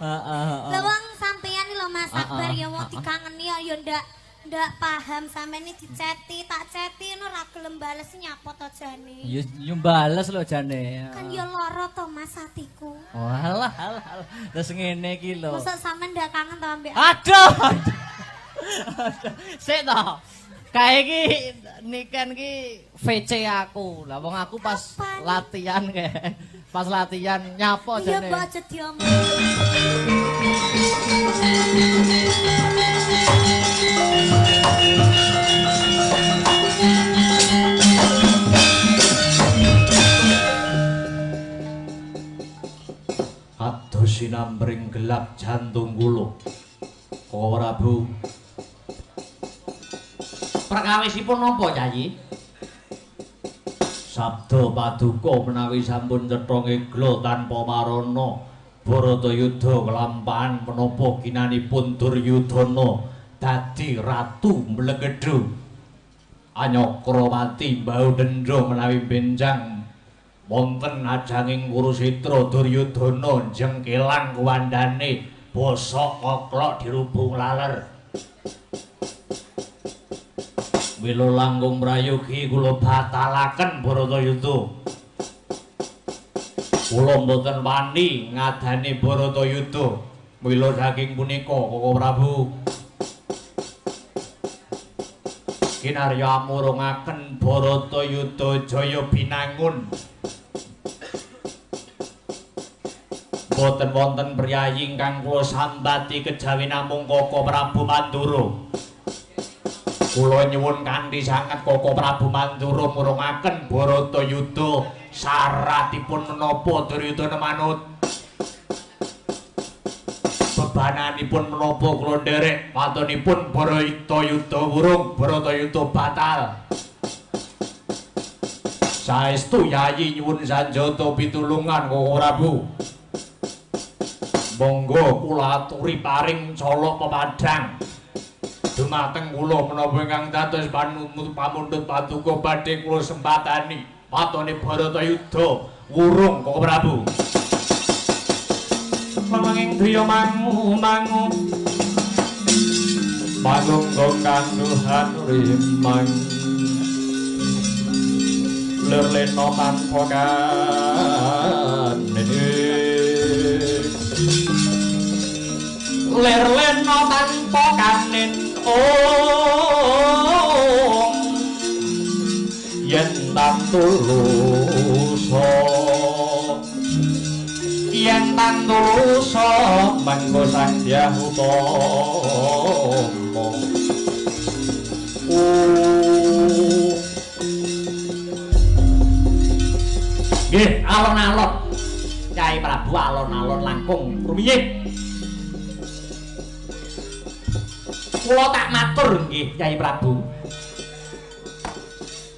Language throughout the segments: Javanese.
Lah wong sampeyan lho Mas Akbar ya wong dikangeni ya ndak paham sampeyan diceti tak ceti ngono ra gelem bales nyapa to jane. Ya bales lho jane. Kan ya lara to Mas atiku. Walah, terus ngene iki lho. Mosok sampeyan ndak kangen to ambek Aduh. Sik to. Kae iki niken iki VC aku. Lah wong aku pas latihan kae. Pas latihan nyapa jane. Iya mbok aja diomong. Adoh sinambring gelap jantung kula. Koko Prabu. Perkawisipun napa, Yayi? Sabda paduka menawi sampun cetha ngegla tanpa marana, Baratayuda kelampahan menapa ginanipun Duryudana dadi ratu Mlegedha. Anyakrawati mbau dendra menawi benjang wonten ajanging Kurusetra Duryudana jengkelang kuwandane bosok koklok dirubung laler. Mila langkung prayogi kula batalaken Baratayuda. Kula mboten wani ngadani Baratayuda. Mila saking punika Koko Prabu kinarya amurungaken Baratayuda jaya binangun. Boten wonten priyayi ingkang kula sambati kejawi namung Koko Prabu Mandura. Kula nyuwun kanthi sanget Koko Prabu Mandura murungaken Baratayuda saratipun menapa Duryudana manut. Bebananipun menapa kula nderek watonipun Baratayuda wurung Baratayuda batal. Saestu Yayi nyuwun sanjata pitulungan Koko Prabu. Monggo kula aturi paring cala pepadhang dumateng kula menapa ingkang dados pamundhut paduka badhe kula sempatani watone Baratayuda wurung Koko Prabu. Pamanging driya mangu pangunggung kanduhan rimang lerlena tanpa kanene lerlena tanpa kanen yen tantulusa mangko sang Hyang Utama. Nggih, alon-alon Kyai Prabu, alon-alon langkung rumiyin. Kula tak matur nggih Kyai Prabu.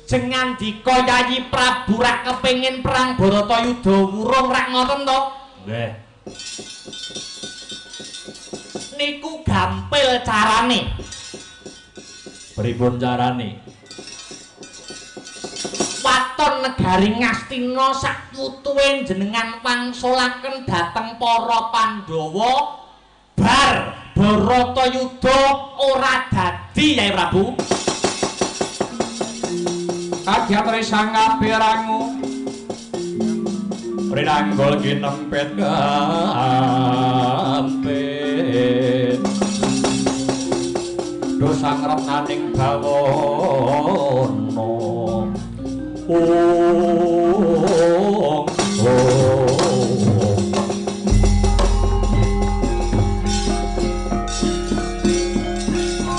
Jengandika Yayi Prabu rak kepengin perang Baratayuda wurung rak ngoten to? Nggih. Niku gampil carane. Pripun carane? Waton negari Ngastina sak putuhe jenengan wangsulaken dhateng para Pandhawa bar Baratayuda ora dadi Kyai Prabu. Kagyatri sang kapirangu Rinanggol kinempet kampet dosang retnaning bawana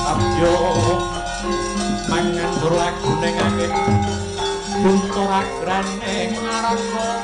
abyo mangan berlakuning angin Guntur agrane ngarangga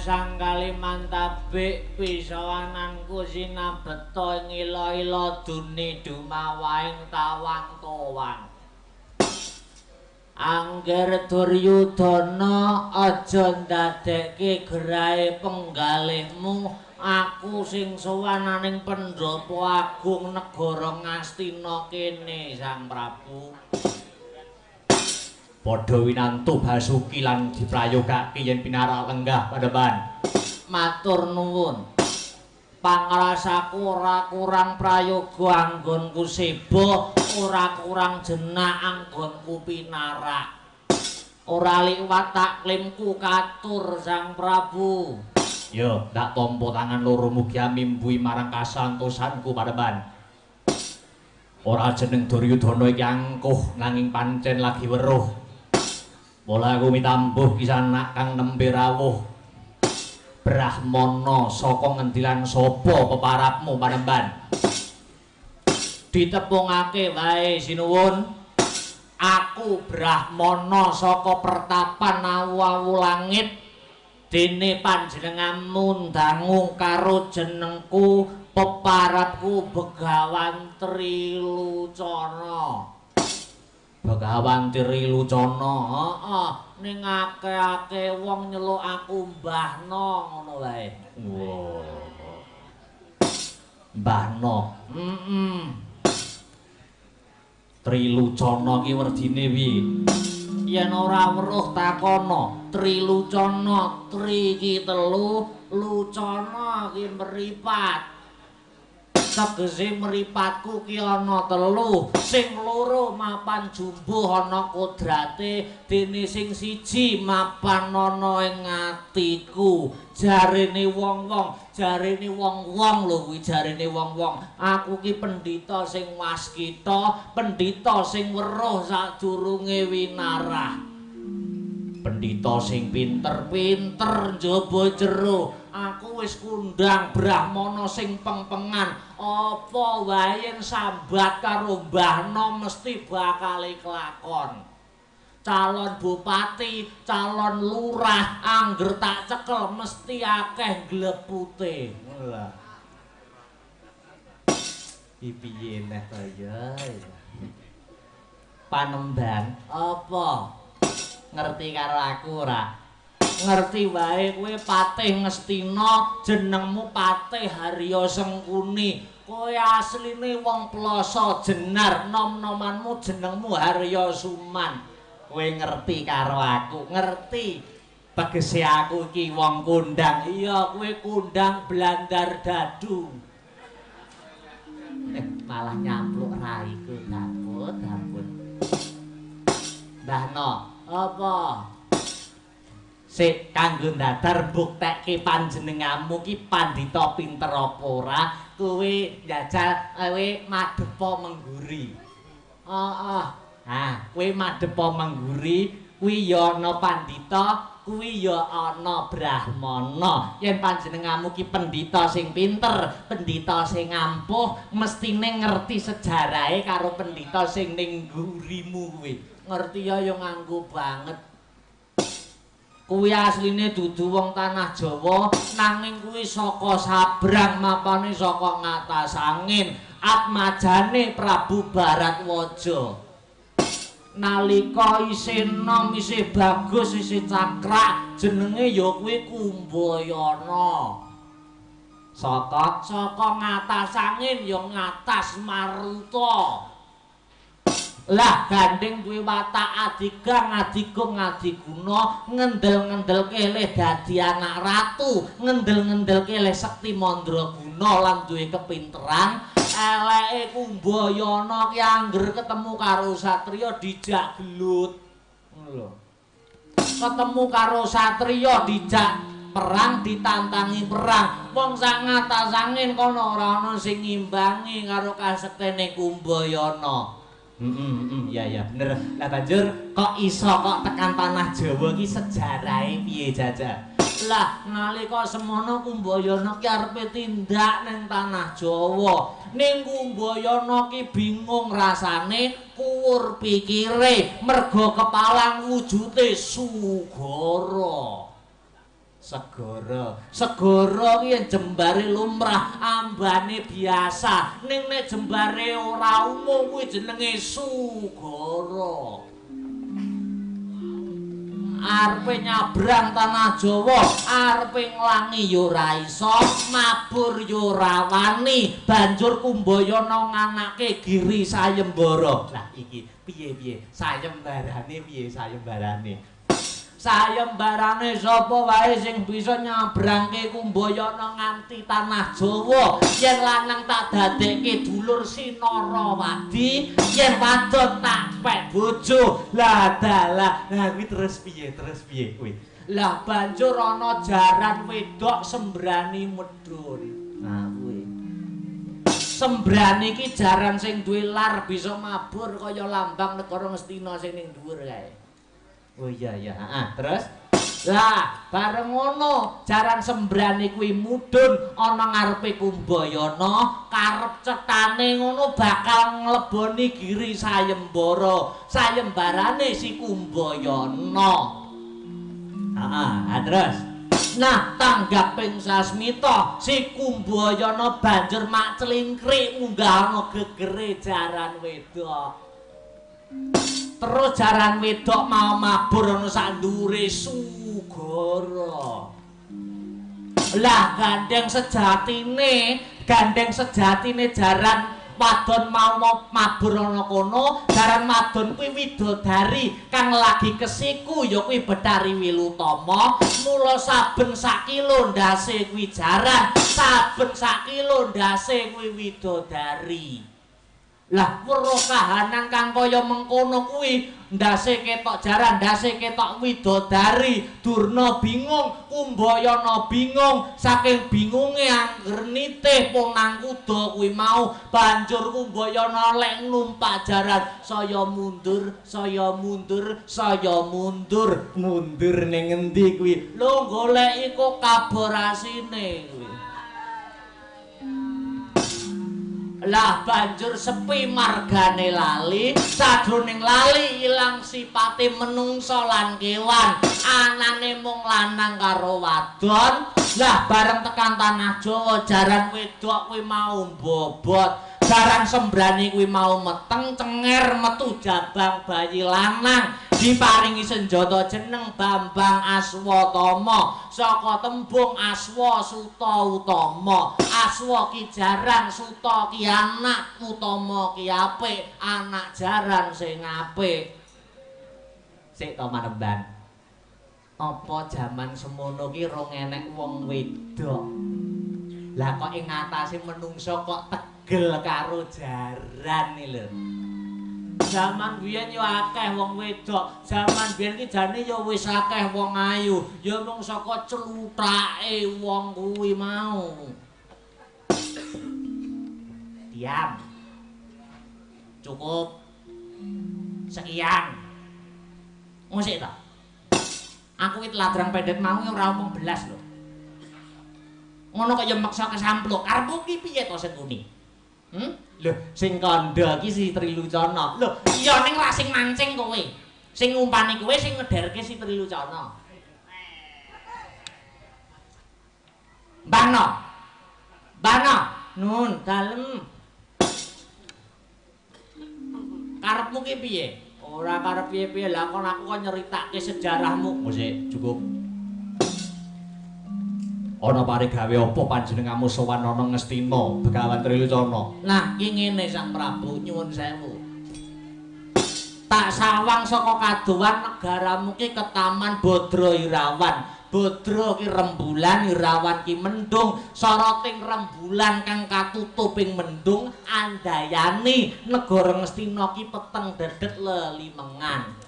sang Kalimantabik pisawananku sinabeta ing ila-ila duni dumawaing tawang-tawang. Angger Duryudana aja ndadekke gerahe penggalihmu, aku sing sowaning Pendhapa Agung negara Ngastina kene Sang Prabu. Padha winantu Basuki lan diprayogake yen pinarak lenggah Pademan. Matur nuwun. Pangrasaku ora kurang prayoga anggonku seba, ora kurang jenak anggonku pinarak. Ora liwat taklimku katur Sang Prabu. Yo, ndak tampa tangan loro mugi mimbuhi marang kasantosanku Pademan. Ora jeneng Duryudana iki angkuh nanging pancen lagi weruh. Mula aku mitambuh kisanak kang nembe rawuh. Brahmana saka ngendilan sapa peparapmu Panemban? Ditepungake wae sinuwun. Aku Brahmana saka pertapan awu-awu langit. Dene panjenenganmu ndangu karo jenengku peparapku Begawan Trilucana. Begawan Trilucana, Heeh, ning akeh-akeh wong nyeluk aku Mbahna ngono wae. Wow. Mbahna. Trilucana ki werdine piye? Yen ora weruh takono. Trilucana, tri ki telu, lucana ki mripat. Tegese mripatku ki ana telu, sing loro mapan jumbuh ana kodrate, dene sing siji mapan ana ing atiku. Jarene wong-wong lho kuwi jarene wong-wong. Aku ki pendhita sing waskita, pendhita sing weruh sadurunge winarah. Pendhita sing pinter njaba jero. Aku wis kundang Brahmana sing pengpengan. Apa wae yen sambat karo Mbahna mesti bakal kelakon. Calon bupati, calon lurah, angger tak cekel mesti akeh glepute. Lah. Piye neh ta ya. Panemban, Apa? ngerti karo aku ora? Ngerti wae kowe Patih Ngastina, jenengmu Patih Harya Sengkuni. Kowe asline wong Plasa Jenar, nom-nomanmu jenengmu Harya Suman. Kowe ngerti karo aku? Ngerti. Tegese aku iki wong kondang. Iya, kowe kondang Blandar Dadu. Malah nyampluk raiku dapur. Mbahna, Apa? sik kanggo ndadar mbuktekke panjenenganmu ki pandhita pinter apa ora, kowe njajal kowe madhepa mengguri. Heeh. Kowe madhepa mengguri, kuwi ya ana pandhita, kuwi ya ana brahmana. Yen panjenenganmu ki pendhita sing pinter, pendhita sing ampuh, mestine ngerti sejarahe karo pendhita sing ning nggurimu kuwi. Ngerti ya nganggo banget. Kuwi asline dudu wong tanah Jawa, nanging kuwi saka Sabrang, mapane saka ngatas angin, atmajane Prabu Baratwaja. Nalika isih enom, isih bagus, isih cakrak, jenenge ya kuwi Kumbayana. Saka ngatas angin ya ngatas Maruta. Lah gandeng duwe watak adigang, adigung, adiguna, ngendel-ngendel kelih dadi anak ratu, ngendel-ngendel kelih sekti mandraguna lan duwe kepinteran. Eleke Kumbayana ki angger ketemu karo satriya dijak gelut. Ngono lho. Ketemu karo satriya dijak perang, ditantangi perang. Wong sak ngatas angin kono ora ana sing ngimbangi karo kasektene Kumbayana. Ya bener. Lah banjur kok iso kok tekan tanah Jawa ki sejarahe piye Jajal? Lah nalika semono Kumbayana ki arepe tindak ning tanah Jawa. Ning Kumbayana ki bingung rasane, kuwur pikire, merga kepalang wujute Sugara. Segara ki jembare lumrah, ambane biasa. Ning nek jembare ora umum kuwi jenenge sugara. Arepe nyabrang tanah Jawa, arepe nglangi ya ora iso, mabur ya ora wani, banjur Kumbayana nganake Giri Sayembara. Lah iki piye sayembarane piye sayembarane? Sayembarane sapa wae sing bisa nyabrangke Kumbayana nganti tanah Jawa. Yen lanang tak dadekke dulur Sinarawati, yen wadon tak pek bojo. Lah dalah, nah kuwi terus piye kuwi? Lah banjur ana jaran wedok sembrani medhun. Nah kuwi. Sembrani iki jaran sing duwe lar bisa mabur kaya lambang negara Ngastina sing ning dhuwur kae. Oh iya, terus? Lah, bareng ngono, jaran sembrani kuwi mudhun ana ngarepe Kumbayana, karep cetane ngono bakal ngleboni Giri Sayembara. Sayembarane si Kumbayana. Terus. Nah, tanggaping sasmita si Kumbayana banjur mak clingkrik munggah ana gegere jaran wedok. Terus jaran wedok mau mabur ana sak ndure sugara. Lah gandeng sejatine jaran wadon mau mabur ana kono, jaran wadon kuwi widodari kang lagi kesiku ya kuwi Betari Wilutama. Mula saben sak kilo ndase kuwi jaran, saben sak kilo ndase kuwi widodari. Lah weruh kahanan kang kaya mengkono kuwi ndase ketok jaran, ndase ketok widodari. Durna bingung, Kumbayana bingung, saking bingunge angger nitih ponang kuda kuwi mau banjur Kumbayana lek numpak jaran, saya mundur, mundur ning endi kuwi? Lho goleki kok kaborasine kuwi. Lah banjur sepi margane lali, sadroning lali ilang sipate menungsa lan kewan, anane mung lanang karo wadon. Lah bareng tekan tanah Jawa, jaran wedok kuwi mau bobot, jaran sembrani kuwi mau meteng cenger metu jabang bayi lanang, diparingi senjata jeneng Bambang Aswatama, saka tembung aswa suta utama. Aswa ki jaran, suta ki anak, utama ki apik, anak jaran sing apik. Sik to Manemban. Apa jaman semono ki rong enek wong wedok. Lah kok ing ngatasé menungsa kok tegel karo jaran iki lho. Zaman biyen yo akeh wong wedok, zaman biyen ki jane yo wis akeh wong ayu, yo mung saka cluthake wong kuwi mau. Diam. Cukup. Sekian. Musik ta? Aku iki ladrang pendet mau ora omong belas lho. Ngono kok ya maksa kesampluk. Karepmu ki piye to Sengkuni? Lho, sing kandha ki si Trilucana. Lho, iya ning ra sing mancing kowe. Sing ngumpani kowe sing ngederke si Trilucana. Bano. Nun, dalem. Karepmu ki piye? Ora karep piye-piye, lah kon aku kok nyeritake sejarahmu. Musik, cukup. Ana parigawe apa panjenenganmu sowan ana Ngastina, Begawan Trilucana? Nah, ki ngene Sang Prabu, nyuwun sewu. Tak sawang saka kadowan negaramu ki ketaman Badra Irawan. Badra ki rembulan, Irawan ki mendung. Soroting rembulan kang katutuping mendung, andayani negara Ngastina ki peteng dedet lelimengan.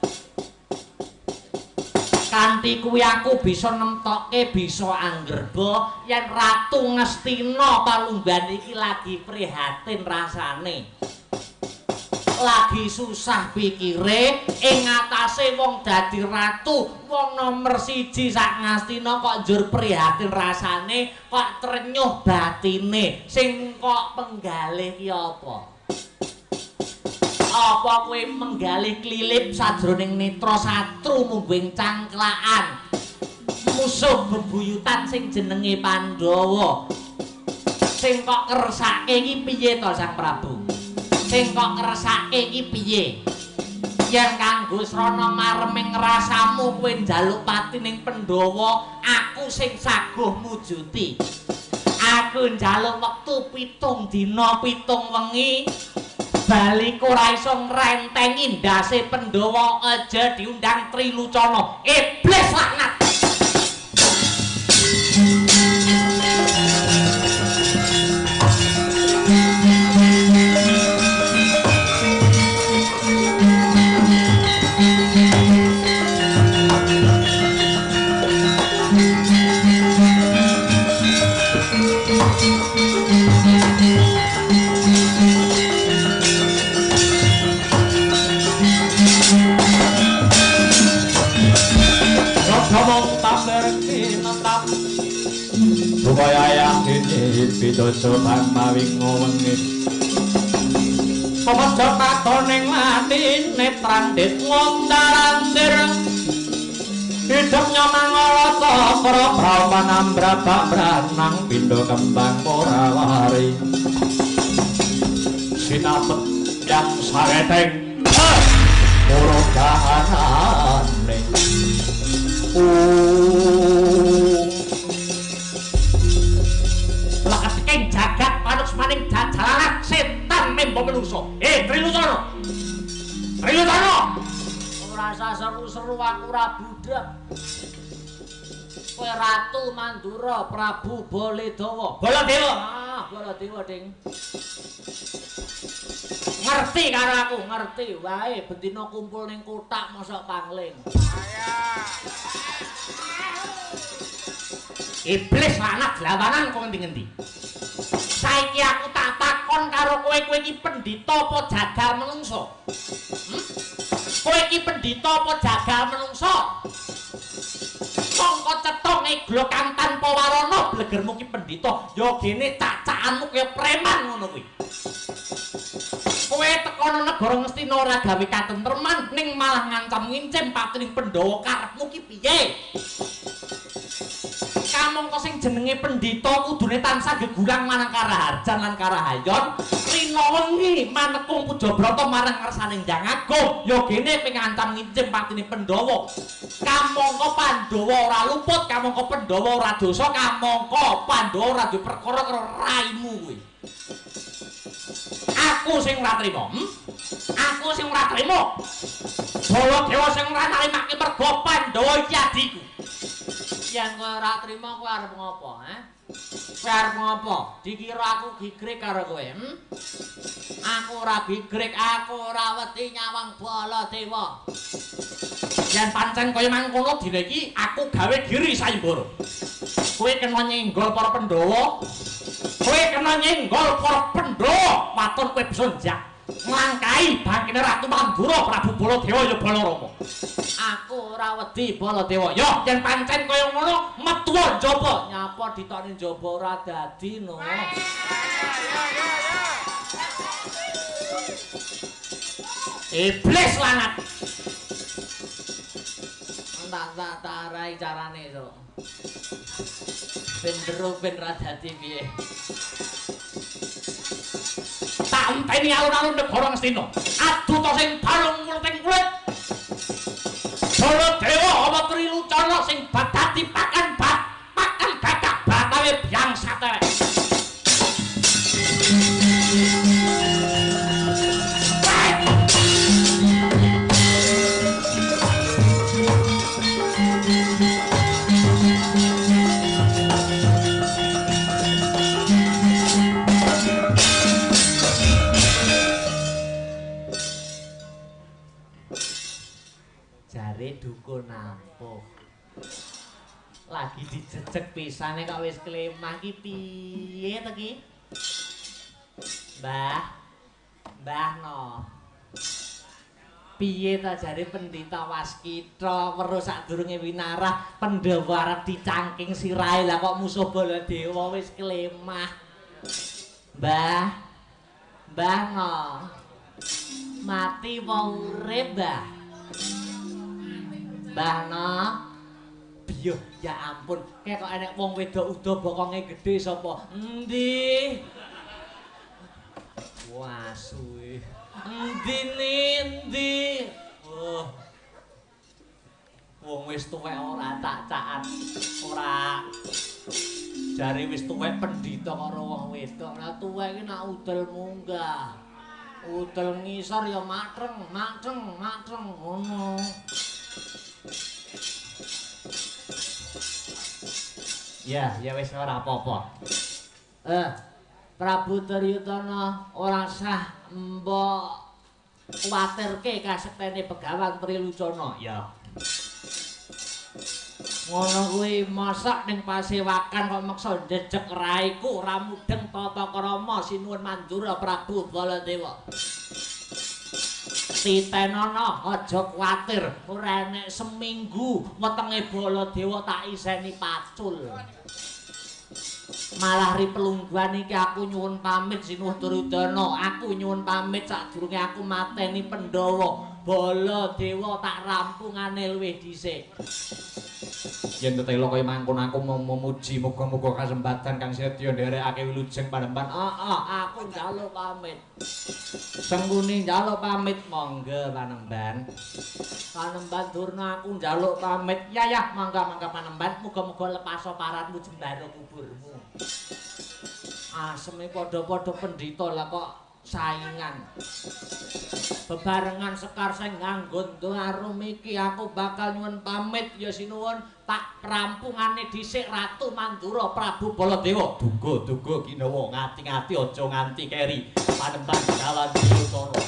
Kanthi kuwi aku bisa nemtokke, bisa anggerba yen Ratu Ngastina Palunggan iki lagi prihatin rasane. Lagi susah pikire, ing ngatasé wong dadi ratu, wong nomor 1 sak Ngastina kok njur prihatin rasane, kok trenyuh batine. Sing kok penggalih ki apa? Apa kowe menggalih klilip sajroning netra satru mungguing cangklaan? musuh bebuyutan sing jenenge Pandhawa. Sing kok kersake iki piye to Sang Prabu? Sing kok kersake iki piye? Yen kanggo srana mareming rasamu kowe njaluk pati ning Pandhawa, aku sing saguh mujuti. Aku njaluk wektu 7 dina 7 wengi. Baliku ora iso ngrentengi ndase Pandhawa, aja diundang Trilucana. Iblis laknat. Supaya yakini pitutur pamawingo wengi pemejo katoning mati netrandit ngondarandir hidupnya mangolata para prawan ambrabak branang pindho kembang porawari sinapet yang sageteng moro kahanane jagat manus maning jajalanak setan membo menungso. Trilucana. Trilucana. Ora usah seru-seru aku ora budhek. Kowe Ratu Mandura Prabu Baladewa. Baladewa. Baladewa, Ding. Ngerti karo aku, ngerti wae bendina kumpul ning kotak mosok pangling. Iblis lanat lawanan kok ngendi-ngendi. Saiki aku tak takon karo kowe iki pendhita apa jagal menungso? Kowe iki pendhita apa jagal menungso? Sangka cetonge glokan tanpa warana blegermu ki pendhita, ya gene cacakanmu kaya preman ngono kuwi. Kowe tekono negara Ngastina ora gawe katentreman ning malah ngancam ngincim patining Pandhawa karepmu ki piye? Kamangka sing jenenge pendhita kudune tansah gegurang marang Karaharjan lan Karahayon, rina wengi manekung Pujabrata marang ngersaning Hyang Agung, ya gene pingancam ngincim patine Pandhawa. Kamangka Pandhawa ora luput, kamangka Pandhawa ora dosa, kamangka Pandhawa ora duwe perkara karo raimu kuwi. Aku sing ora trima. Aku sing ora trima. Baladewa sing ora narimake merga Pandhawa iki adiku. Yen kowe ora trima kowe arep ngopo, Kowe arep ngopo? Dikira aku gigrek karo kowe, Aku ora gigrek, aku ora wedi nyawang Baladewa. Yen pancen kaya mangkono dina iki aku gawe giri sayembara. Kowe kena nyenggol para Pandhawa. Kowe kena nyenggol para Pandhawa, waton kowe bisa njak nglangkai bangkine Ratu Mandura Prabu Baladewa ya Balarama. Aku ora wedi Baladewa. Yo yen pancen kaya ngono metu njaba, nyapa ditokne njaba ora dadi no. Iblis lanat. Tak tarai carane to. Ben dero ben ra dadi piye. Tak enteni alun-alun negara Ngastina. Aduta sing balung murting kulit. Baladewa apa Trilucana sing badati pakan gagak batawe biangsate. Dukun ampuh lagi dijejeg pisane kok wis klemah ki piye to ki Mbah no piye ta jare pendhita Waskita weruh sadurunge winarah Pandhawa arep dicangking sirahe lah kok musuh Baladewa wis klemah Mbah no mati apa urip Mbah Mbah no Biyo, ya ampun, kayak kok enek wong wedok udah bokonge gede sapa? Endi? Wah, suwe. Endi? Oh. Wong wis tuwek ora tak cakat. Ora jare wis tuwek pendhita karo wong wedok. Lah tuwek iki nak udel munggah. Udel ngisor ya matreng ngono. Ya wis ora apa-apa. Prabu Duryudana ora sah mbok kuwatirke kasektene Begawan Trilucana. Ya. Ngono kuwi masak ning pasewakan kok meksa njejeg raiku ora mudeng tata krama sinuwun Mandura Prabu Baladewa. Titenana aja kuwatir, ora enek seminggu wetenge Baladewa tak iseni pacul. Malah ri pelungguhan iki aku nyuwun pamit Sinuwun Duryudana, aku nyuwun pamit sadurunge aku mateni Pandhawa. Baladewa tak rampungane luwih dhisik. Yen tetelo kaya mangkon aku memuji muga-muga kasempatan kang sedya nderekake wilujeng panemban. Aku njaluk pamit. Sengguni njaluk pamit monggo panemban. Panemban durna aku njaluk pamit. Ya mangga panemban muga-muga lepaso paratmu jembaro kuburmu. Aseme padha-padha pendhita lah kok saingan. Bebarengan sekar sing nganggo arum iki aku bakal nyuwun pamit ya sinuwun tak rampungane dhisik Ratu Mandura Prabu Baladewa. Duga kinawa ngati-ngati aja nganti keri panemban Begawan Trilucana.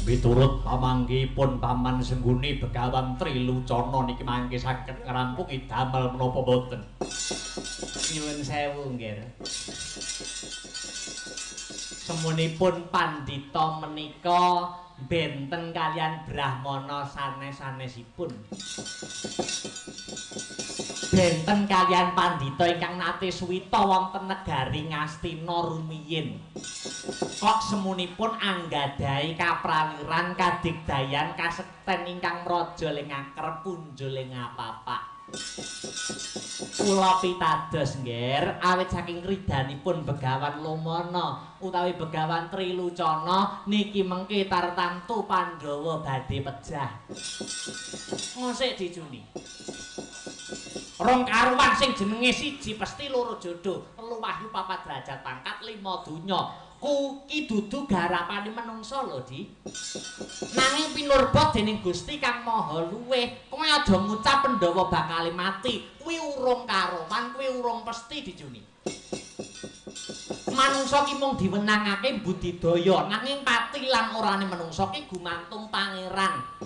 Miturut pamanggihipun Paman Sengguni Begawan Trilucana niki mangke saged ngrampungi damel menapa boten? Nyuwun sewu nggih. Semunipun pandhita menika benten kalian Brahmana sanes-sanesipun. Benten kalian pandhita ingkang nate suwita wonten negari Ngastina rumiyin. Kok semunipun anggadhahi kapraliran kadigdayan kasekten ingkang mraja ling akrep punjul ing apapak. Kula pitados nggih awit saking ridanipun Begawan Lumana utawi Begawan Trilucana niki mengke tartamtu Pandhawa badhe pejah. Ngosik dicuni. Rong karuan sing jenenge siji pesti loro jodoh, telu wahyu papat derajat pangkat lima donya. Kuki dudu garapane menungsa lho, Di. Nanging pinurba dening Gusti Kang Maha Luwih, kowe aja ngucap Pandhawa bakal mati. Kuwi urung karuan, kuwi urung pesti dijuni. Manungsa ki mung diwenangake budidaya, nanging pati lan orane manungsa ki gumantung pangeran.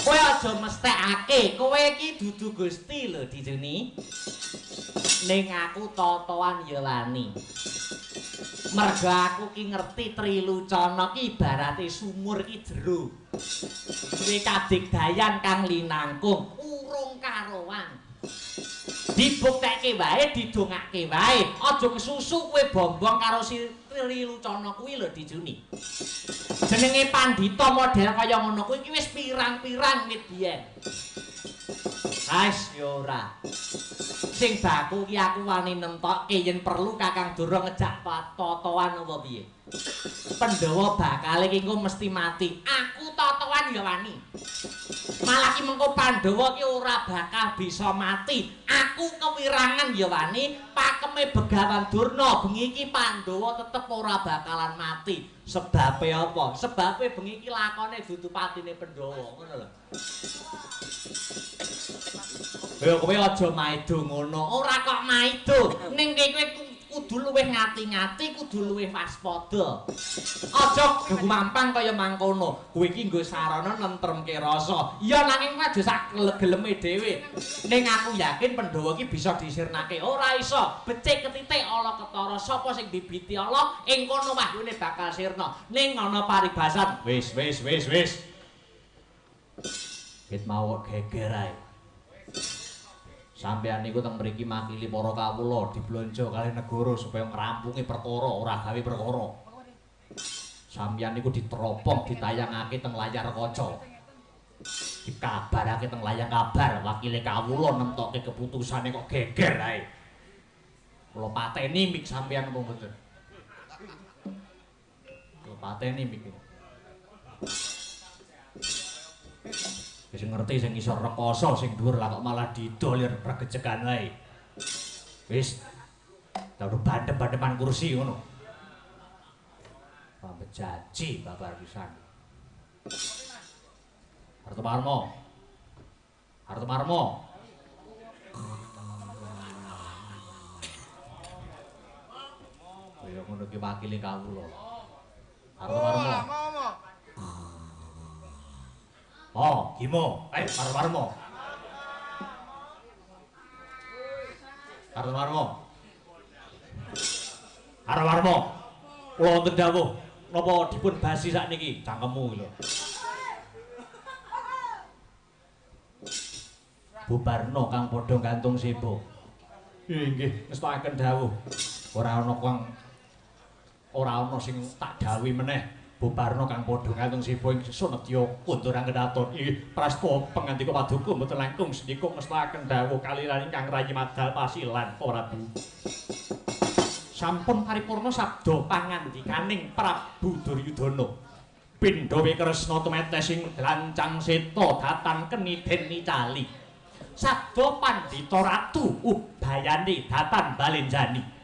Kowe aja mesthekake, kowe iki dudu Gusti lho dijuni. Ning aku totoan ya wani. Merga aku ki ngerti Trilucana ki ibarate sumur ki jero. Duwe kadigdayan kang linangkung, urung karuan. Dibuktekke wae, didongake wae. Aja kesusu kowe bombong karo si Tri Lucana kuwi lho dijuni. Jenenge pandhita model kaya ngono kuwi iki wis pirang-pirang wit biyen. Ais yo ora. Sing baku ki aku wani nentokke yen perlu Kakang Durung ngejak totoan apa piye. Pandhawa bakal iki engko mesti mati. Aku totoan ya wani. Malah ki mengko Pandhawa ki ora bakal bisa mati. Aku kewirangan ya wani, pakeme Begawan Durna bengi iki Pandhawa tetep ora bakalan mati. Sebabe apa? Sebabe bengi iki lakone dudu patine Pandhawa, ngono lho. Ya kowe aja maido ngono. Ora kok maido. Ning kowe kudu luwih ngati-ngati, kudu luwih waspada. Aja gumampang kaya mangkono. Kowe iki nggo sarana nentremke rasa. Ya nanging aja sak geleme dhewe. Ning aku yakin Pandhawa iki bisa disirnake. Ora iso. Becik ketitik ala ketara. Sapa sing bibiti ala, ing kono wahyune bakal sirna. Ning ana paribasan. Wis. Ket mau geger ae. Sampeyan niku teng mriki makili para kawula diblonjo kalih negara supaya ngrampungi perkara ora gawe perkara. Sampeyan niku diteropong ditayangake teng layar kaca. Dikabarake teng layar kabar wakile kawula nemtokke keputusane kok geger ae. Kula pateni mik sampeyan apa mboten? Kula pateni mik. Wis ngerti sing isor rekoso sing dhuwur lah kok malah didolir pregejegan wae. Wis. Taruh bandem-bandeman kursi ngono. Pambejaji babar pisan. Hartomarmo. Kaya ngono ki wakile kawula. Hartomarmo. Oh, Gimo, Parwarmo. Parwarmo. Kula wonten dawuh, napa dipun basi sakniki cangkemmu lho. Bubarno kang padha gantung sebo. Nggih, ngestakaken dawuh. Ora ana sing tak dawuhi meneh. Bubarno kang padha gantung sebo ing Sunedya Kundurang Kedaton. Inggih, prasta pangandika paduka mboten langkung sedika ngestakaken dawuh kaliran ingkang rayi madal pasilan Prabu. Sampun paripurna sabda pangandikaning Prabu Duryudana. Pindha wikresna tumetesing lancang seta datan keni deni cali. Sabda pandhita ratu ubayane datan balenjani.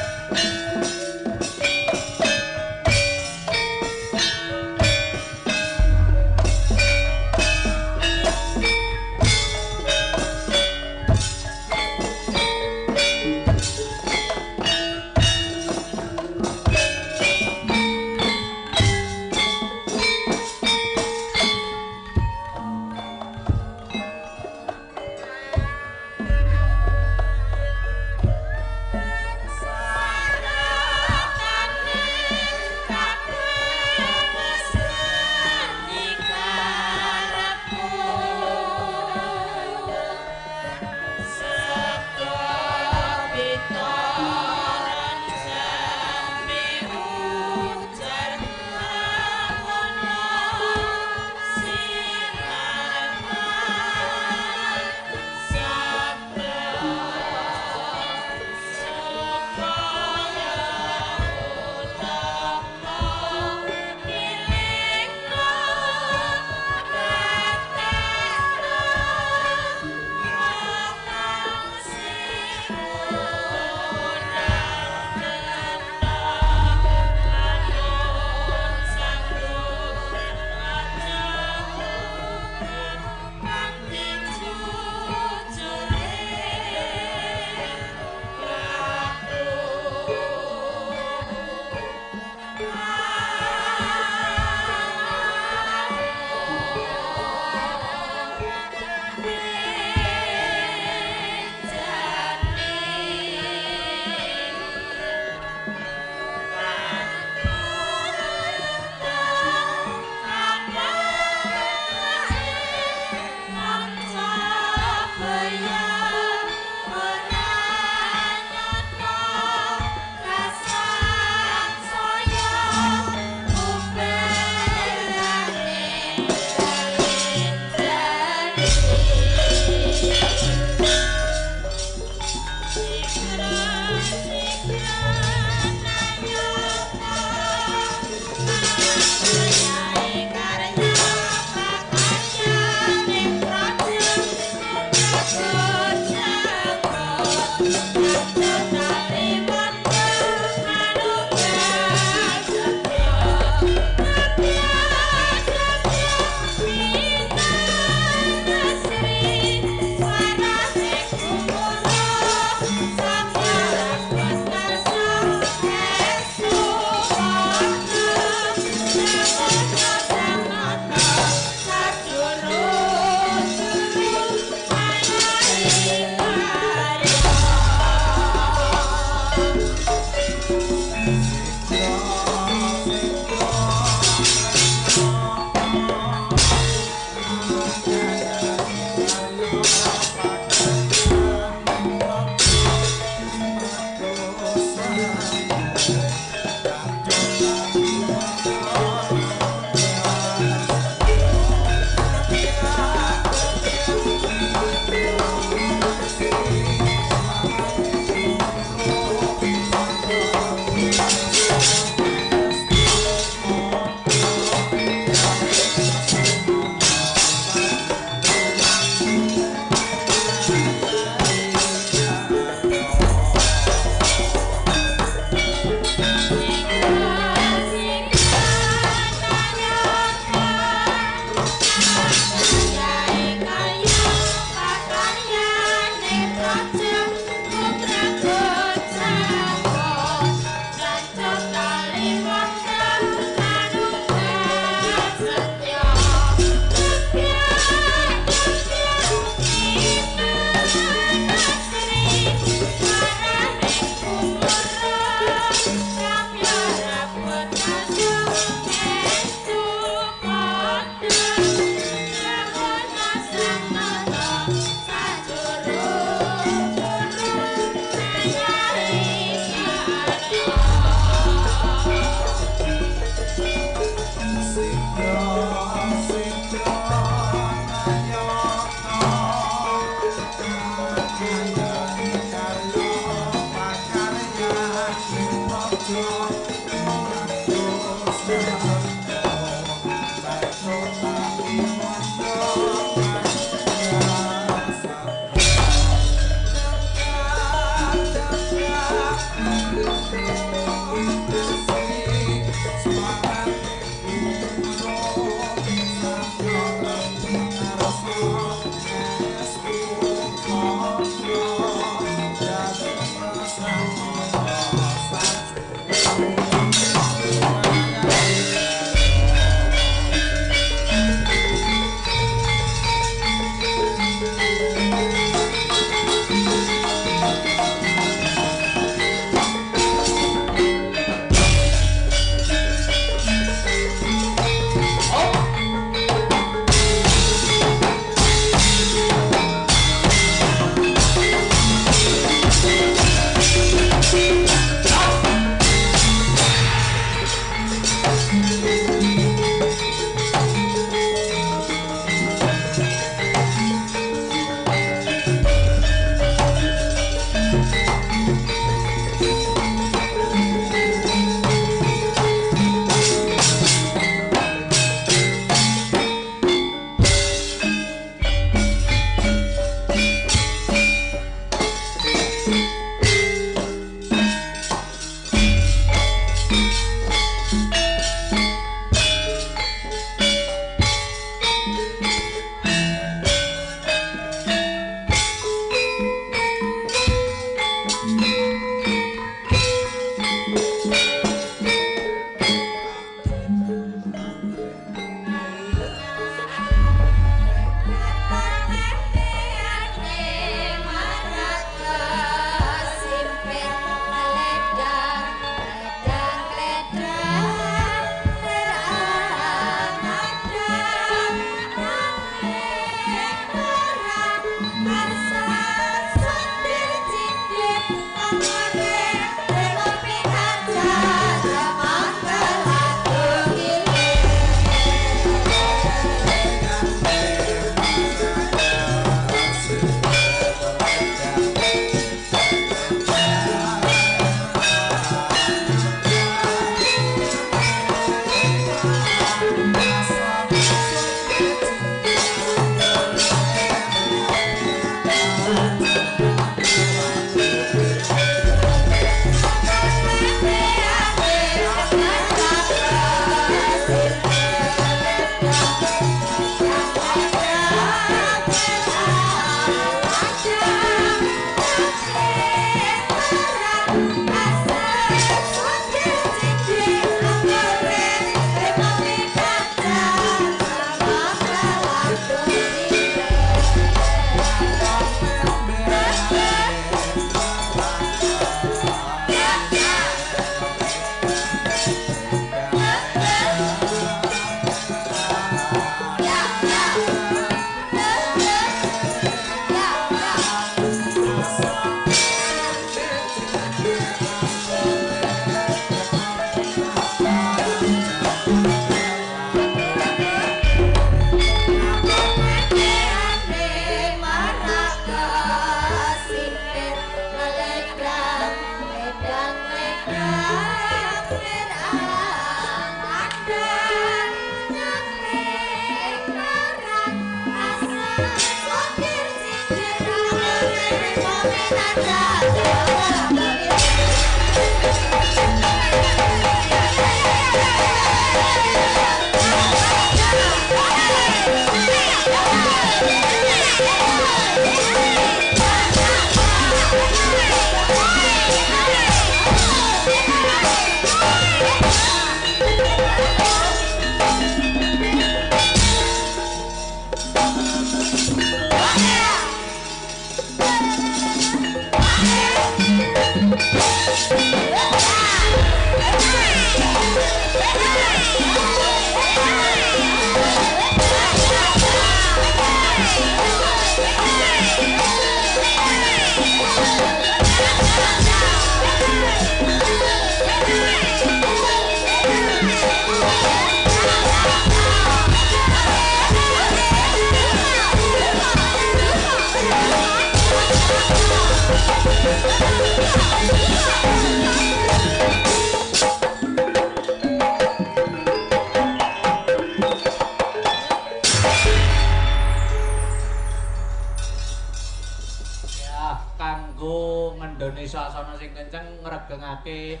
ngendoni suasana sing kenceng ngregengake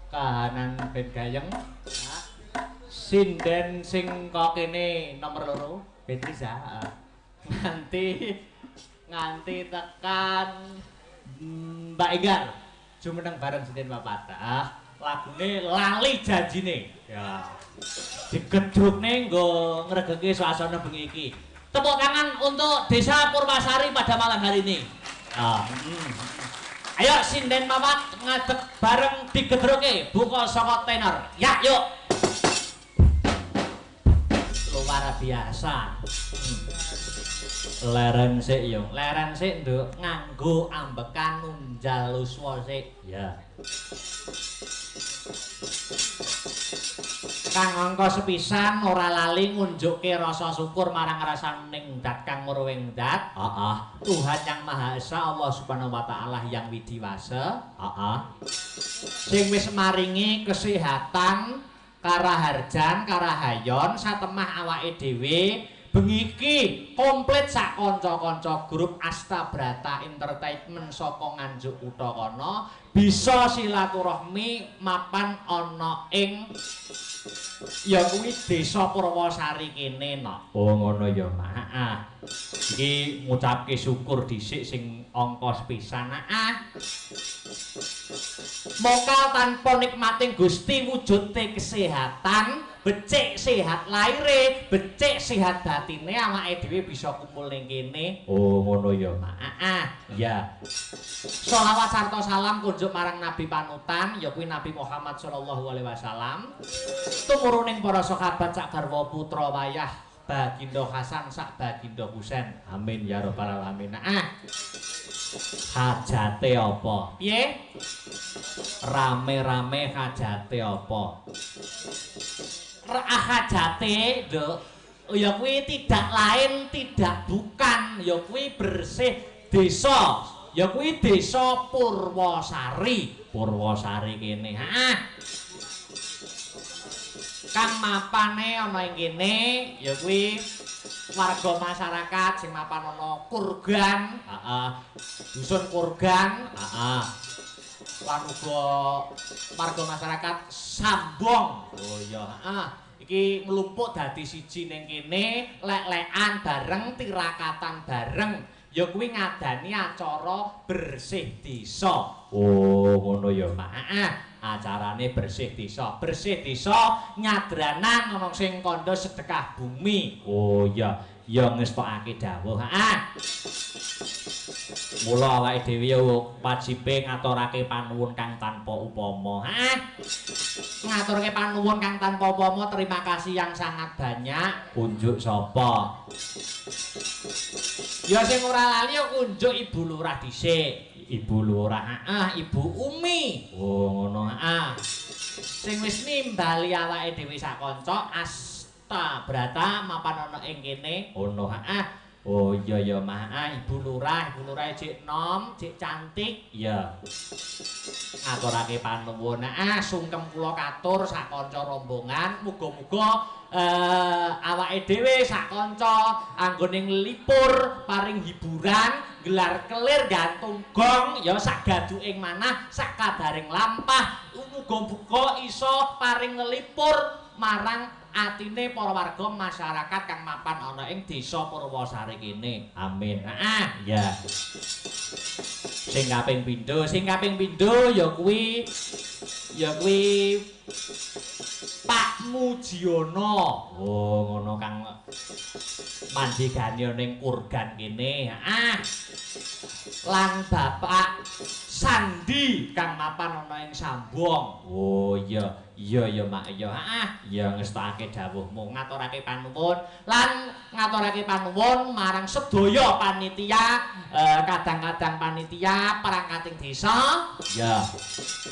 kahanan ben gayeng. Sinden sing kok kene nomor 2 ben Riza. Nganti tekan Mbak Enggar jumeneng bareng sinden papat. Lagune lali janjine. Ya. Digedrukne nggo ngregengke suasana bengi iki. Tepuk tangan untuk Desa Purwasari pada malam hari ini. Ayo sinden papat ngadeg bareng digedruke buka saka tenor. Ya, yuk. Luar biasa. Leren sik yo. Leren sik, Nduk. Nganggo ambekan nunjal uswa sik. Ya. Kang angka sepisan ora lali ngunjukke rasa syukur marang rasaning dat kang muruwing dat. Tuhan yang Maha Esa Allah Subhanahu wa taala yang widiwasa. Sing wis maringi kesehatan, karaharjan, karahayon satemah awake dhewe. Bengi iki komplit sak kanca-kanca grup Astabrata Entertainment saka Nganjuk Utakana bisa silaturahmi mapan ana ing ya kuwi Desa Purwasari kene no. Oh ngono ya, Mak. Iki ngucapke syukur dhisik sing angka sepisan. Mokal tanpa nikmating Gusti wujude kesehatan, becik sehat laire, becik sehat batine awake dhewe bisa kumpul ning kene. Oh ngono ya, Mak. Ya. Sholawat sarta salam kunjuk marang Nabi panutan ya kuwi Nabi Muhammad sallallahu alaihi wasallam. Tumuruning para sahabat sak garwa putra wayah Baginda Hasan sak Baginda Husain. Amin ya rabbal alamin. Hajate apa? Piye? Rame-rame hajate apa? Hajate, Nduk. Ya kuwi tidak lain tidak bukan ya kuwi bersih desa. Ya kuwi Desa Purwasari. Purwasari kene. Kang mapane ana ing kene ya kuwi warga masyarakat sing mapan ana Kurgan, dusun Kurgan, lan uga warga masyarakat Sambong. Oh iya, iki nglumpuk dadi siji ning kene, lek-lekan bareng, tirakatan bareng. Ya kuwi ngadani acara bersih desa. Oh, ngono ya, Mak. Acarane bersih desa. Bersih desa nyadranan ana sing kandha sedekah bumi. Oh iya, ya ngestokake dawuh. Mula awake dhewe wajibe ngaturake panuwun kang tanpa upama. Ngaturke panuwun kang tanpa upama, terima kasih yang sangat banyak. Kunjuk sapa? Ya sing ora lali kunjuk Ibu Lurah dhisik. Ibu Lurah, Ibu Umi. Oh ngono. Sing wis nimbali awake dhewe sak kanca Astabrata mapan ana ing kene. Ono. Oh iya ya Mak, Ibu Lurah cek nom, cek cantik. Iya. Ngaturake panuwun. Sungkem kula katur sak kanca rombongan, muga-muga awake dhewe sak kanca anggone nglipur paring hiburan, gelar kelir gantung gong ya sak gaduking manah, sak kadaring lampah, muga-muga iso paring nglipur marang atine para warga masyarakat kang mapan ana ing desa Purwosari kene. Amin. Ya. Sing kaping pindho ya kuwi Pak Mujiono. Oh, ngono Kang manjigane ning kurgan kene. Lan Bapak Sandi kang mapan ana ing Sambong. Oh iya ya Mak ya. Ya ngestake dawuhmu, ngaturake panuwun lan ngaturake panuwun marang sedaya panitia, kadang-kadang panitia perangkating desa. Ya.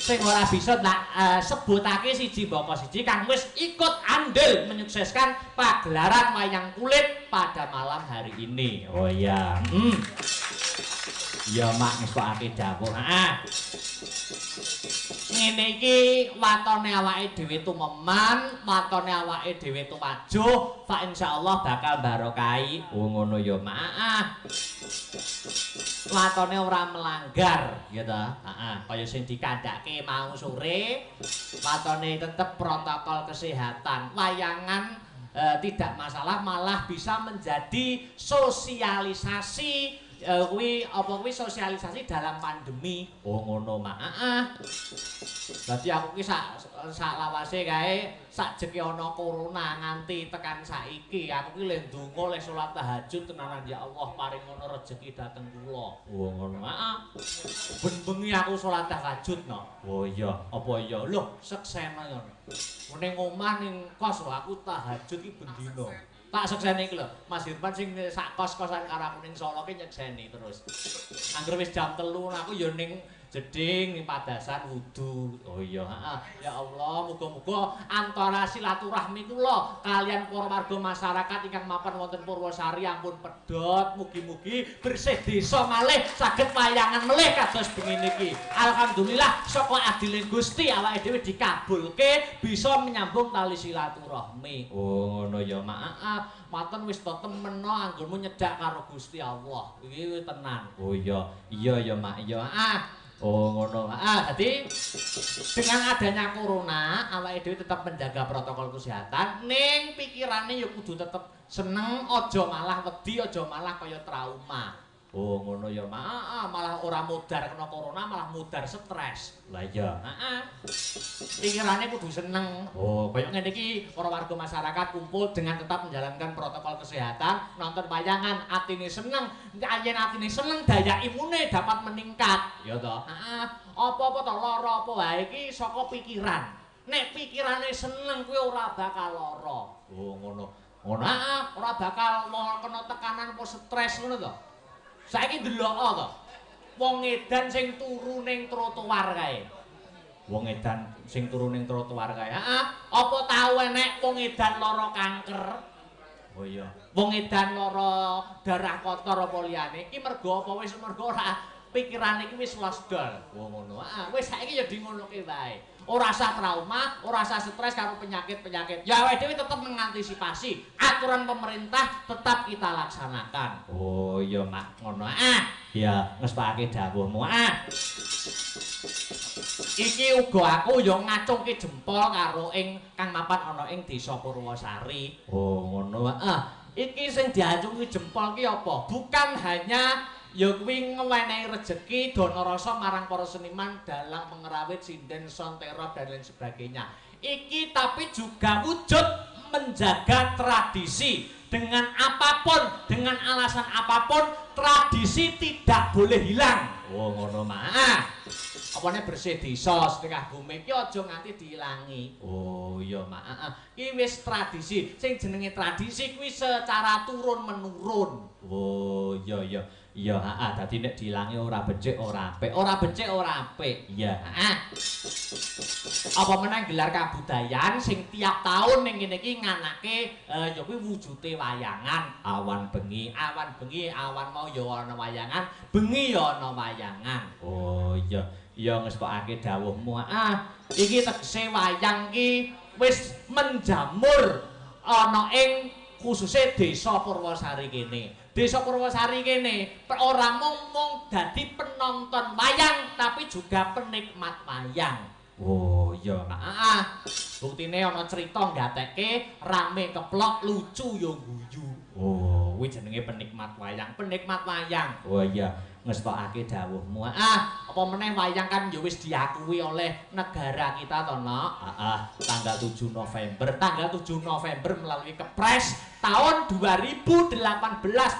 Sing ora bisa tak sebutake siji mbaka siji kang wis ikut andil menyukseskan pagelaran wayang kulit pada malam hari ini. Oh iya. Ya Mak ngestake dawuh. Ngene iki watone awake dhewe tumeman, watone awake dhewe tuwajuh, fa insyaallah bakal barokai. Oh ngono ya Mak. Watone ora melanggar, ya ta? Kaya sing dikandhake mau sore, watone tetep protokol kesehatan. Wayangan tidak masalah, malah bisa menjadi sosialisasi kuwi sosialisasi dalam pandemi. Oh ngono Mak. Dadi aku ki sak lawase kae sakjeke ana corona nganti tekan saiki aku ki le ndonga le salat tahajud tenanan ya Allah paring ngono rejeki dateng kula. Oh ngono Mak. Ben-bengi aku salat tahajud no. Oh iya, apa iya? Loh, seksena ngono. Ning omah ning kos aku tahajud ki ben dina. Tak sekseni iki lho, Mas Irfan sing sak kos-kosan karo aku ning Solo ki nyekseni terus. Angger wis jam 3 aku ya ning jeding ning padasan wudu. Oh iya, ya Allah, muga-muga antara silaturahmi kula kalian para warga masyarakat ingkang mapan wonten Purwosari ampun pedhot, mugi-mugi bersih desa malih saged wayangan melih kados bengi niki. Alhamdulillah saka adiling Gusti awake dhewe dikabulke bisa menyambung tali silaturahmi. Oh ngono ya, Mak. Maten wis to temen anggonmu nyedak karo Gusti Allah. Iki tenan. Oh iya, iya ya Mak, iya. Oh ngono. Jadi dengan adanya corona, awake dhewe tetap menjaga protokol kesehatan, ning pikirane ya kudu tetep seneng, aja malah wedi, aja malah kaya trauma. Oh ngono ya, Mak. Malah ora mudar kena corona, malah mudar stres. Lah iya. Pikirane kudu seneng. Oh, kaya ngene iki para warga masyarakat kumpul dengan tetap menjalankan protokol kesehatan, nonton wayangan, atine seneng. Yen atine seneng, daya imune dapat meningkat, ya toh. Apa-apa to lara apa wae iki saka pikiran. Nek pikirane seneng kuwi ora bakal lara. Oh, ngono. Ngono. Ora bakal kena tekanan apa stres ngono to. Saiki ndelok to. Wong edan sing turu ning trotoar kae. Wong edan sing turu ning trotoar kae. Apa tau enek wong edan lara kanker? Oh iya. Wong edan lara darah kotor apa liyane? Iki mergo apa wis mergo ora pikirane iki wis losdol. Oh ngono. Wis saiki ya di ngonoke wae. Ora usah trauma, ora usah stres karo penyakit-penyakit. Ya awake dhewe tetep mengantisipasi. Aturan pemerintah tetap kita laksanakan. Oh iya Mak, ngono. Ya ngestake dawuhmu. Iki uga aku ya ngacungke jempol karo ing kang mapan ana ing Desa Purwosari. Oh ngono. Iki sing diacungi jempol ki apa? Bukan hanya ya kuwi ngewenehi rejeki dana rasa marang para seniman dalam pengerawit sinden sontero dan lain sebagainya. Iki tapi juga wujud menjaga tradisi dengan apapun, dengan alasan apapun tradisi tidak boleh hilang. Oh ngono Mak. Apane bersih desa setengah bumi iki aja nganti diilangi. Oh iya Mak. Iki wis tradisi. Sing jenenge tradisi kuwi secara turun menurun. Oh iya iya. Iya, heeh, dadi nek diilangi ora becik ora apik. Ora becik ora apik. Iya, heeh. Apa meneh gelar kabudayan sing tiap taun ning kene iki nganake ya kuwi wujude wayangan. Awan bengi, awan mau ya ana wayangan, bengi ya ana wayangan. Oh iya, iya ngestokake dawuhmu. Iki tegese wayang ki wis menjamur ana ing khususe desa Purwosari kene. Desa Purwosari kene ora mung dadi penonton wayang tapi juga penikmat wayang. Oh iya, buktine ana cerita nggatekke rame keplok lucu yo guyu. Oh, kuwi jenenge penikmat wayang, penikmat wayang. Oh iya, ngestokake dawuhmu. Apa meneh wayang kan ya wis diakui oleh negara kita to, Nok. Tanggal 7 November melalui Kepres tahun 2018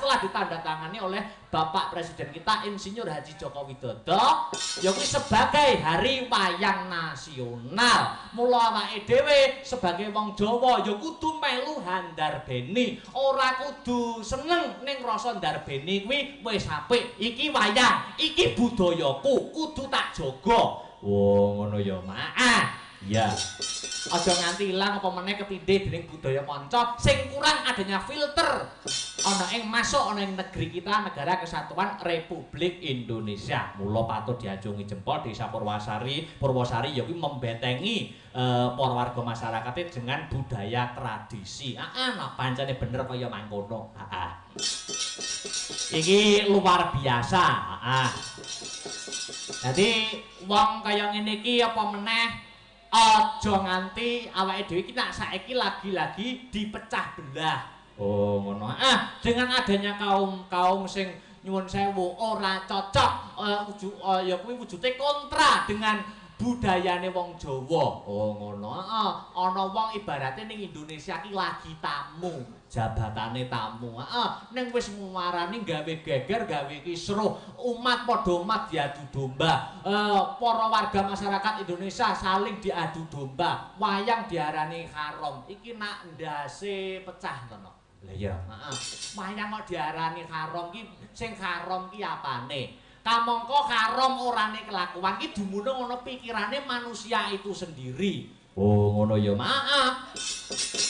telah ditandatangani oleh Bapak Presiden kita Insinyur Haji Joko Widodo ya kuwi sebagai Hari Wayang Nasional. Mula awake dhewe sebagai wong Jawa ya kudu melu handarbeni, ora kudu seneng ning rasa ndarbeni kuwi wis apik. Iki wayang, iki budayaku, kudu tak jaga. Oh, ngono ya, Mak. Iya. Aja nganti ilang apa meneh ketindih dening budaya manca sing kurang adanya filter ana ing masuk ana ing negeri kita Negara Kesatuan Republik Indonesia. Mula patut diajungi jempol Desa Purwosari ya kuwi membentengi para warga masyarakate dengan budaya tradisi. Nah pancene bener kaya mangkono. Iki luar biasa. Jadi wong kaya ngene iki apa meneh aja nganti awake dhewe iki nak saiki lagi-lagi dipecah belah. Oh ngono. Dengan adanya kaum sing nyuwun sewu ora cocok ya kuwi wujude kontra dengan budayane wong Jawa. Oh ngono. Ana wong ibarate ning Indonesia ki lagi tamu, jabatane tamu. Ning wis nguwarani gawe geger, gawe kisruh, umat padha umat diadu domba. Para warga masyarakat Indonesia saling diadu domba. Wayang diarani haram. Iki nak ndase pecah to, Nok. Lah iya, wayang kok diarani haram ki sing haram ki apane? Kamangka haram orane kelakuan ki dumunung ana pikirane manusia itu sendiri. Oh ngono ya, Mak.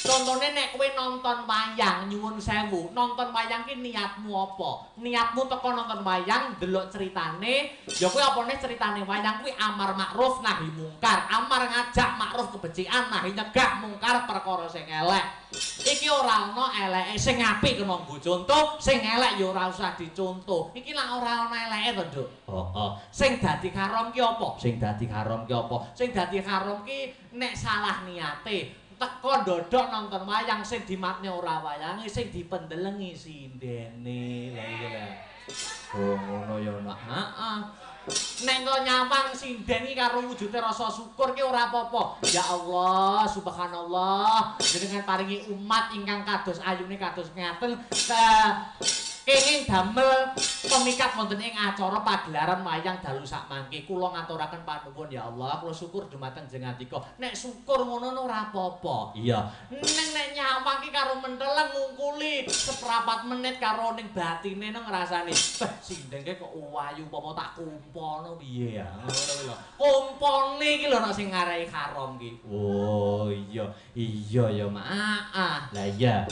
Contone nek kowe nonton wayang nyuwun sewu, nonton wayang ki niatmu apa? Niatmu teko nonton wayang ndelok ceritane, ya kuwi apane ceritane wayang kuwi amar makruf nahi mungkar, amar ngajak makruf kebajikan nahi nyegah mungkar perkara sing elek. Iki ora ana eleke, sing apik kena nggo contoh, sing elek ya ora usah dicontoh. Iki lak ora ana eleke to, Nduk. Sing dadi haram ki apa? Sing dadi haram ki nek salah niate teko ndodok nonton wayang sing dimatne ora wayange, sing dipendelengi sindene. Lah iki lho. Oh ngono ya, Nak. Nek kok nyawang sinden iki karo wujude rasa syukur ki ora apa-apa. Ya Allah, subhanallah, jenengan paringi umat ingkang kados ayune kados ngaten kenging damel pemikat wonten ing acara pagelaran wayang dalu sak mangke. Kula ngaturaken panuwun ya Allah, kula syukur dumateng jenengan. Nek syukur ngono ora apa-apa. Iya. Nek nyawang ki karo menteleng ngungkuli seprapat menit karo ning batine nang ngrasani. Sinden ki kok wayu apa tak kumpono piye ya. Ngono lho. Kumpone iki lho nek sing ngarai haram ki. Oh iya. Iya ya, Mak. Lah iya.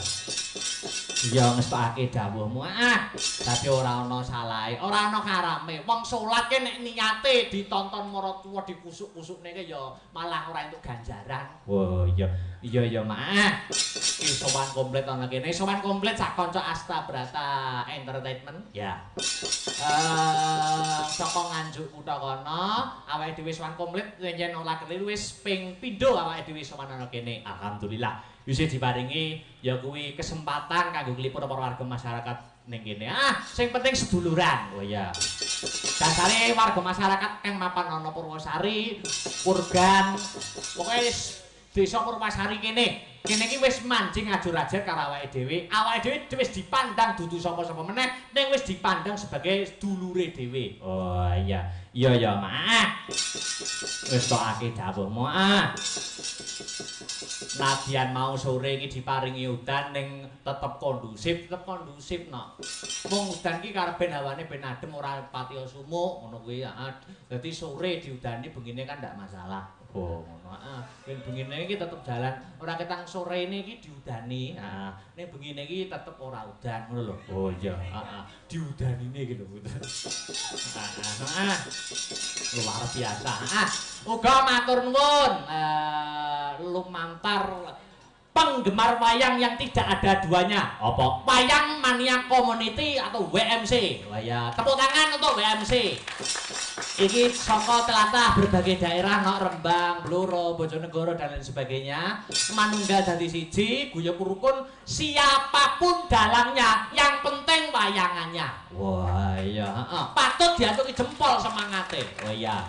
Ya ngestokake dawuhmu. Tapi ora ana salahe, ora ana karame. Wong salat ki nek niate ditonton maratuwa dikusuk-kusukne ki ya malah ora entuk ganjaran. Oh iya. Iya ya, Mak. Iki sowan komplit ana kene. Sowan komplit sak kanca Astabrata Entertainment. Ya. Saka Nganjuk kutha kono, awake dhewe sowan komplit yen ora keliru wis ping pindho awake dhewe sowan ana kene. Alhamdulillah. Bisa diparingi ya kuwi kesempatan kanggo nglipur para warga masyarakat ning kene. Sing penting seduluran. Oh iya. Dasare warga masyarakat kang mapan ana Purwosari, Purgan, pokoke Desa Purwosari kene kene iki wis mancing ajur-ajur karo awake dhewe. Awake dhewe wis dipandang dudu sapa-sapa meneh, ning wis dipandang sebagai dulure dhewe. Oh iya. Iya ya, Mak. Wis tokake dawuhmu, ah. Nadyan mau sore iki diparingi udan ning tetep kondusif no. Wong udan iki karepen hawane ben adem ora pati sumuk ngono kuwi. Dadi sore diudani bengine kan ndak masalah. Oh, ngono. Ben bengine iki tetep jalan. Ora ketang sorene iki diudani. Ning bengine iki tetep ora udan ngono lho. Oh iya. Diudanine iki lho. Luar biasa. Uga matur nuwun lumantar penggemar wayang yang tidak ada duanya. Apa? Wayang Mania Community atau WMC. Wah ya, tepuk tangan untuk WMC. Iki saka telatah berbagai daerah nok Rembang, Blora, Bojonegoro dan lain sebagainya. Manunggal dadi siji, guyub rukun siapapun dalangnya, yang penting wayangannya. Wah iya, patut diatuki jempol semangate. Oh iya,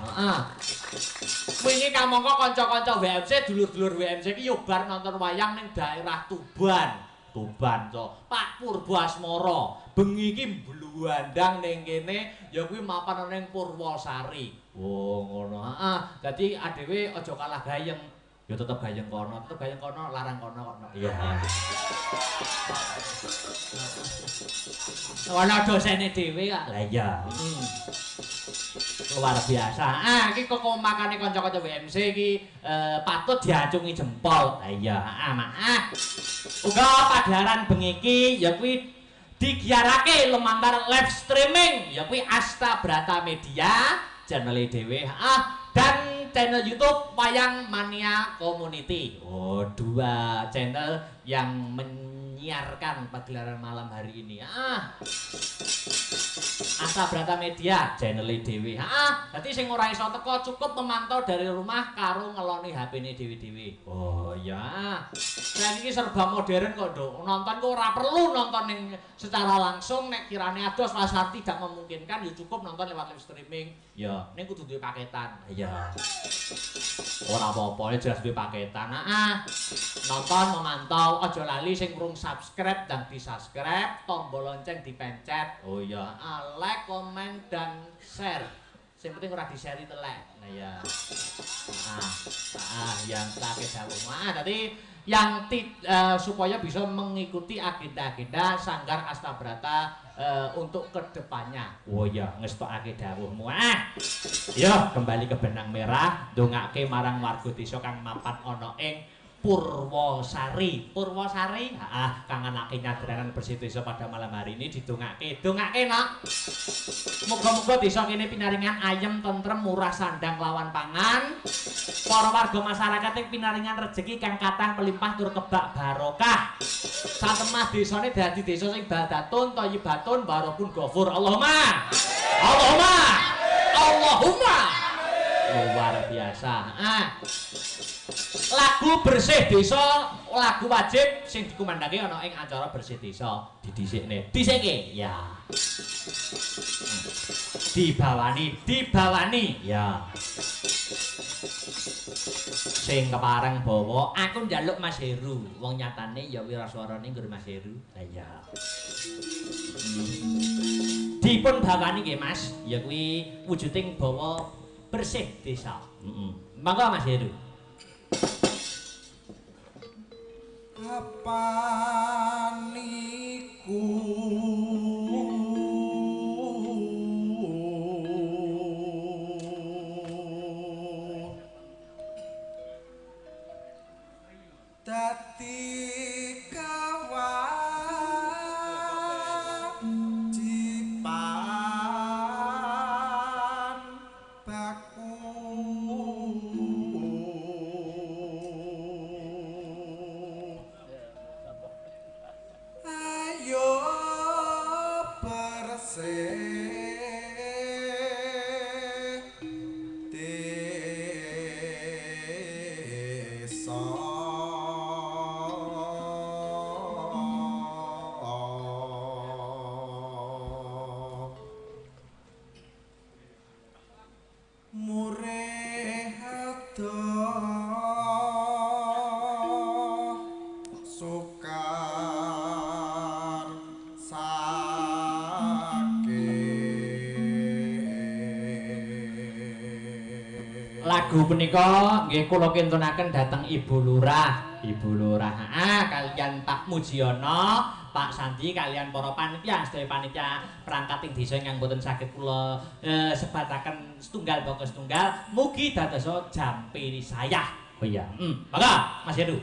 Wingi kamangka kanca-kanca WMC, dulur-dulur WMC iki yobar nonton wayang ning daerah Tuban. Tuban cok. Pak Purboasmara. Bengi iki mbluwandang ning kene ya kuwi mapan ning Purwosari. Oh ngono. Dadi adewe aja kalah gayeng. Ya tetep gayeng kono, larang kono. Iya. Ana dosene dhewe kok. Lah iya. Luar biasa. Iki kok makane kanca-kanca WMC iki patut diacungi jempol. Lah iya, Mak. Uga padaran bengi iki ya kuwi digiarake lumantar live streaming ya kuwi Asta Brata Media, channel dhewe. Dan channel YouTube Wayang Mania Community. Oh, 2 channel yang menyiarkan pagelaran malam hari ini. Asta Brata Media channel dhewe. Dadi sing ora iso teko cukup memantau dari rumah karo ngeloni HP-ne dhewe-dhewe. Oh iya. Saiki iki serba modern kok, Nduk. Nonton kok ora perlu nonton ning secara langsung, nek kirane ados pasar tidak memungkinkan ya cukup nonton lewat live streaming. Ya, ning kudu duwe paketan. iya. Ora apa-apa, jelas duwe paketan. Nonton memantau, aja lali sing urung subscribe dan di-subscribe, tombol lonceng dipencet. Oh iya. Like, komen dan share. Sing penting ora di-share telek. Nah ya. Yang tak dawuh. Dadi yang supaya bisa mengikuti agenda-agenda Sanggar Asta Brata untuk kedepannya. Oh iya, ngestokake dawuhmu. Ya, kembali ke benang merah, ndongake marang warga desa kang mapan ana ing Purwosari. Purwosari, kang anake nyadranan bersih desa pada malam hari ini didongake. Dongake, Nak. Muga-muga desa kene pinaringan ayem, tentrem, murah sandang lawan pangan. Para warga masyarakat yang pinaringan rezeki kang kathah melimpah tur kebak barokah. Satemah desane dadi desa sing badatun, thayyibatun, barakun ghafur. Allahumma. Luar biasa. Lagu bersih desa, lagu wajib sing dikumandake ana ing acara bersih desa. Didhisikne. Dhisike. Ya. Dibawani. Ya. Sing kepareng bawa, aku njaluk Mas Heru. Wong nyatane ya wiraswarane nggur Mas Heru. Lah iya. Dipun bawani nggih Mas, ya kuwi wujuding bawa bersih desa. Mangga Mas Heru. Apa niku dadi kewajiban baku ayo Lagu punika nggih kula kintunaken dhateng Ibu Lurah. Ibu Lurah kalian Pak Mujiono, Pak Sandi kalian para panitia, sedaya panitia perangkat ing desa ingkang boten saged kula sebataken setunggal pokok setunggal. Mugi dadosa jampiri saya. Oh iya. Maka Mas Heru.